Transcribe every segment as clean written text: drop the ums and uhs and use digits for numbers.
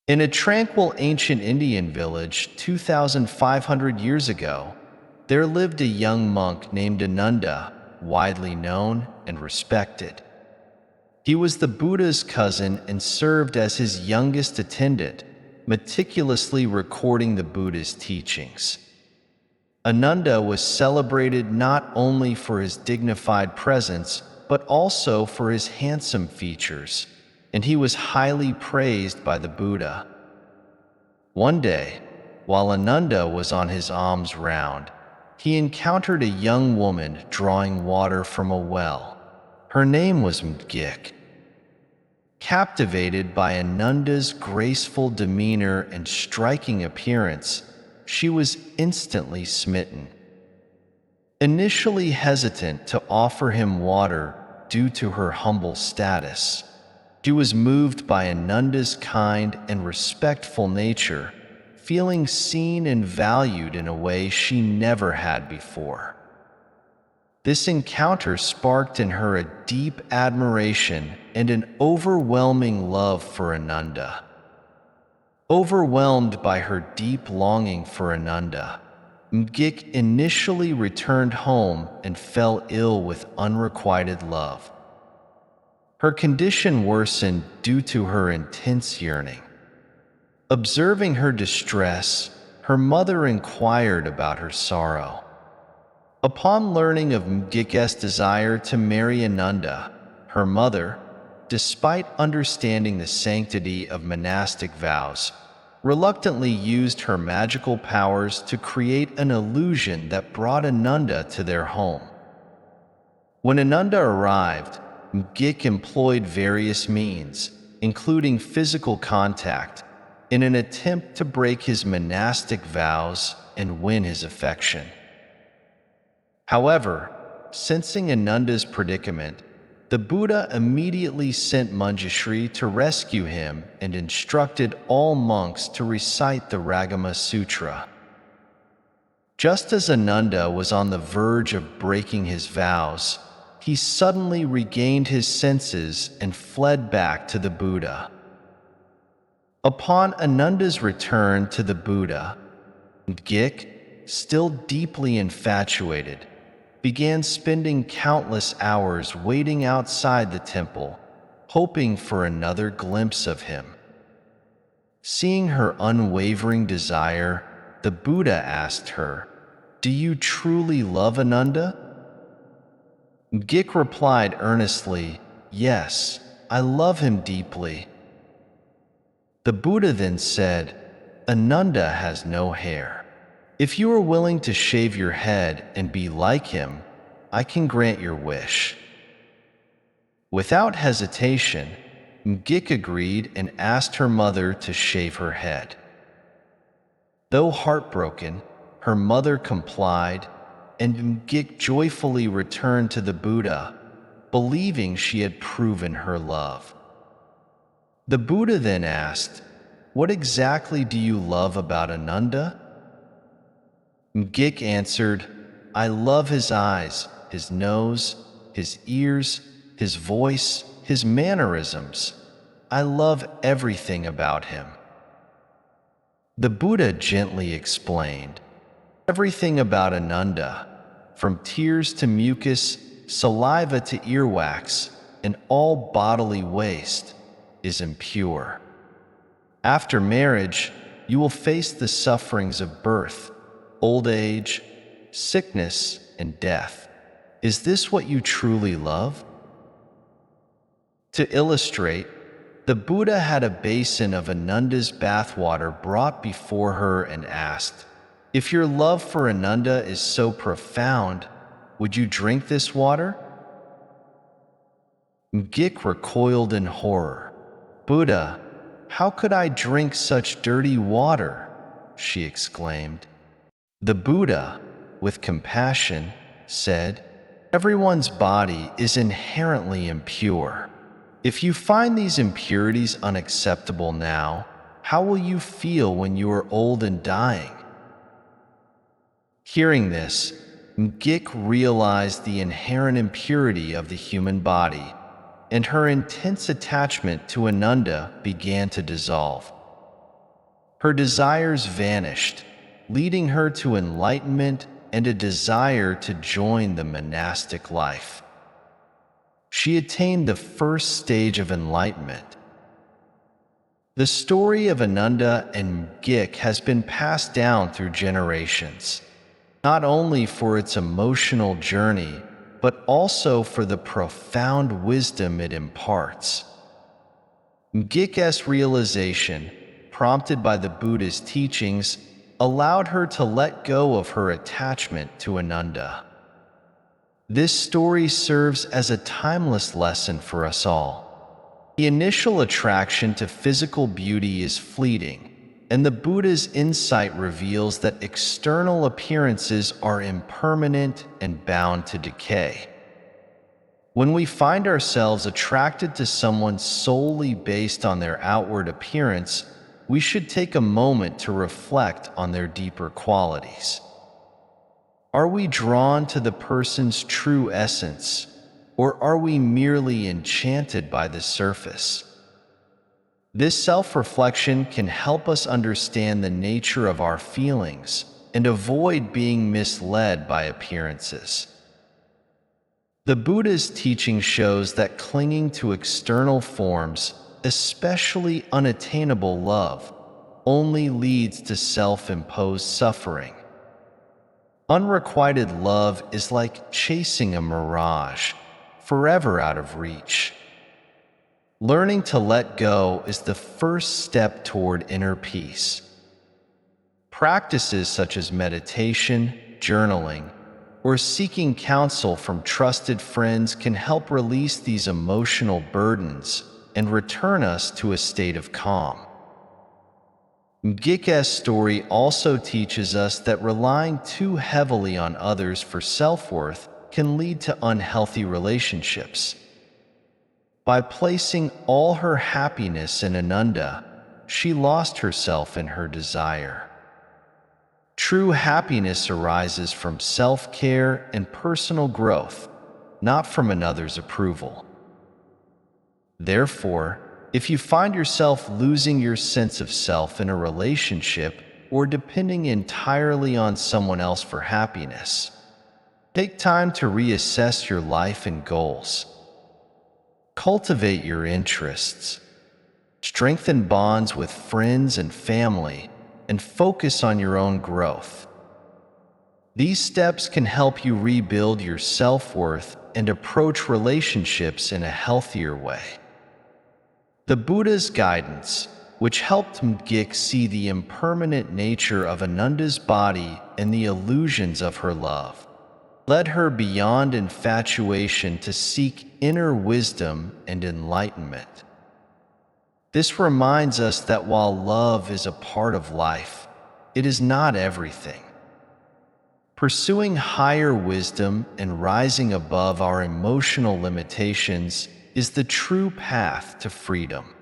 In a tranquil ancient Indian village 2,500 years ago, there lived a young monk named Ananda, widely known and respected. He was the Buddha's cousin and served as his youngest attendant, meticulously recording the Buddha's teachings. Ananda was celebrated not only for his dignified presence, but also for his handsome features, and he was highly praised by the Buddha. One day, while Ananda was on his alms round, he encountered a young woman drawing water from a well. Her name was Mādāṅgikā. Captivated by Ananda's graceful demeanor and striking appearance, she was instantly smitten. Initially hesitant to offer him water due to her humble status, she was moved by Ananda's kind and respectful nature, feeling seen and valued in a way she never had before. This encounter sparked in her a deep admiration and an overwhelming love for Ananda. Overwhelmed by her deep longing for Ananda, Mādāṅgikā initially returned home and fell ill with unrequited love. Her condition worsened due to her intense yearning. Observing her distress, her mother inquired about her sorrow. Upon learning of Mādāṅgikā's desire to marry Ananda, her mother, despite understanding the sanctity of monastic vows, reluctantly used her magical powers to create an illusion that brought Ananda to their home. When Ananda arrived, Mādāṅgikā employed various means, including physical contact, in an attempt to break his monastic vows and win his affection. However, sensing Ananda's predicament, the Buddha immediately sent Manjushri to rescue him and instructed all monks to recite the Ragama Sutra. Just as Ananda was on the verge of breaking his vows, he suddenly regained his senses and fled back to the Buddha. Upon Ananda's return to the Buddha, Mādāṅgikā, still deeply infatuated, began spending countless hours waiting outside the temple, hoping for another glimpse of him. Seeing her unwavering desire, the Buddha asked her, "Do you truly love Ananda?" Mādāṅgikā replied earnestly, "Yes, I love him deeply." The Buddha then said, "Ananda has no hair. If you are willing to shave your head and be like him, I can grant your wish." Without hesitation, Mādāṅgikā agreed and asked her mother to shave her head. Though heartbroken, her mother complied, and Mādāṅgikā joyfully returned to the Buddha, believing she had proven her love. The Buddha then asked, "What exactly do you love about Ananda?" Mādāṅgikā answered, "I love his eyes, his nose, his ears, his voice, his mannerisms. I love everything about him." The Buddha gently explained, "Everything about Ananda, from tears to mucus, saliva to earwax, and all bodily waste, is impure. After marriage, you will face the sufferings of birth, old age, sickness, and death. Is this what you truly love?" To illustrate, the Buddha had a basin of Ananda's bathwater brought before her and asked, "If your love for Ananda is so profound, would you drink this water?" Mādāṅgikā recoiled in horror. "Buddha, how could I drink such dirty water?" she exclaimed. The Buddha, with compassion, said, "Everyone's body is inherently impure. If you find these impurities unacceptable now, how will you feel when you are old and dying?" Hearing this, Mādāṅgikā realized the inherent impurity of the human body, and her intense attachment to Ananda began to dissolve. Her desires vanished, leading her to enlightenment and a desire to join the monastic life. She attained the first stage of enlightenment. The story of Ānanda and Mādāṅgikā has been passed down through generations, not only for its emotional journey, but also for the profound wisdom it imparts. Mādāṅgikā's realization, prompted by the Buddhist teachings, allowed her to let go of her attachment to Ānanda. This story serves as a timeless lesson for us all. The initial attraction to physical beauty is fleeting, and the Buddha's insight reveals that external appearances are impermanent and bound to decay. When we find ourselves attracted to someone solely based on their outward appearance, we should take a moment to reflect on their deeper qualities. Are we drawn to the person's true essence, or are we merely enchanted by the surface? This self-reflection can help us understand the nature of our feelings and avoid being misled by appearances. The Buddha's teaching shows that clinging to external forms, especially unattainable love, only leads to self-imposed suffering. Unrequited love is like chasing a mirage, forever out of reach. Learning to let go is the first step toward inner peace. Practices such as meditation, journaling, or seeking counsel from trusted friends can help release these emotional burdens and return us to a state of calm. Mādāṅgikā's story also teaches us that relying too heavily on others for self-worth can lead to unhealthy relationships. By placing all her happiness in Ānanda, she lost herself in her desire. True happiness arises from self-care and personal growth, not from another's approval. Therefore, if you find yourself losing your sense of self in a relationship or depending entirely on someone else for happiness, take time to reassess your life and goals. Cultivate your interests, strengthen bonds with friends and family, and focus on your own growth. These steps can help you rebuild your self-worth and approach relationships in a healthier way. The Buddha's guidance, which helped Mādāṅgikā see the impermanent nature of Ānanda's body and the illusions of her love, led her beyond infatuation to seek inner wisdom and enlightenment. This reminds us that while love is a part of life, it is not everything. Pursuing higher wisdom and rising above our emotional limitations is the true path to freedom.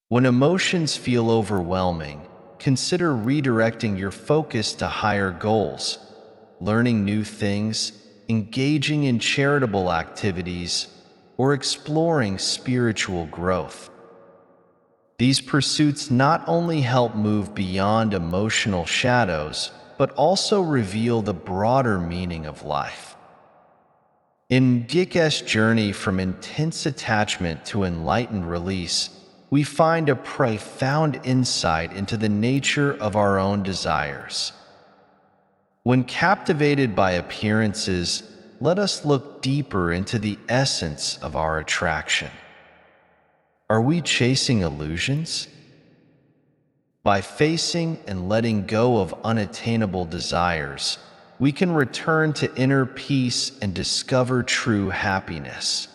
When emotions feel overwhelming, consider redirecting your focus to higher goals, learning new things, engaging in charitable activities, or exploring spiritual growth. These pursuits not only help move beyond emotional shadows, but also reveal the broader meaning of life. In Mādāṅgikā's journey from intense attachment to enlightened release, we find a profound insight into the nature of our own desires. When captivated by appearances, let us look deeper into the essence of our attraction. Are we chasing illusions? By facing and letting go of unattainable desires, we can return to inner peace and discover true happiness.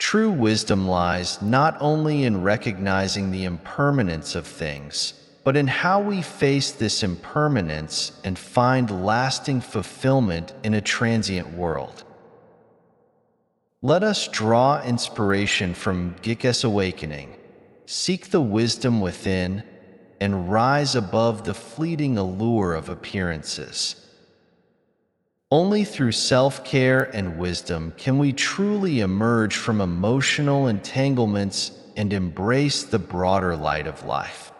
True wisdom lies not only in recognizing the impermanence of things, but in how we face this impermanence and find lasting fulfillment in a transient world. Let us draw inspiration from Mādāṅgikā's awakening, seek the wisdom within, and rise above the fleeting allure of appearances. Only through self-care and wisdom can we truly emerge from emotional entanglements and embrace the broader light of life.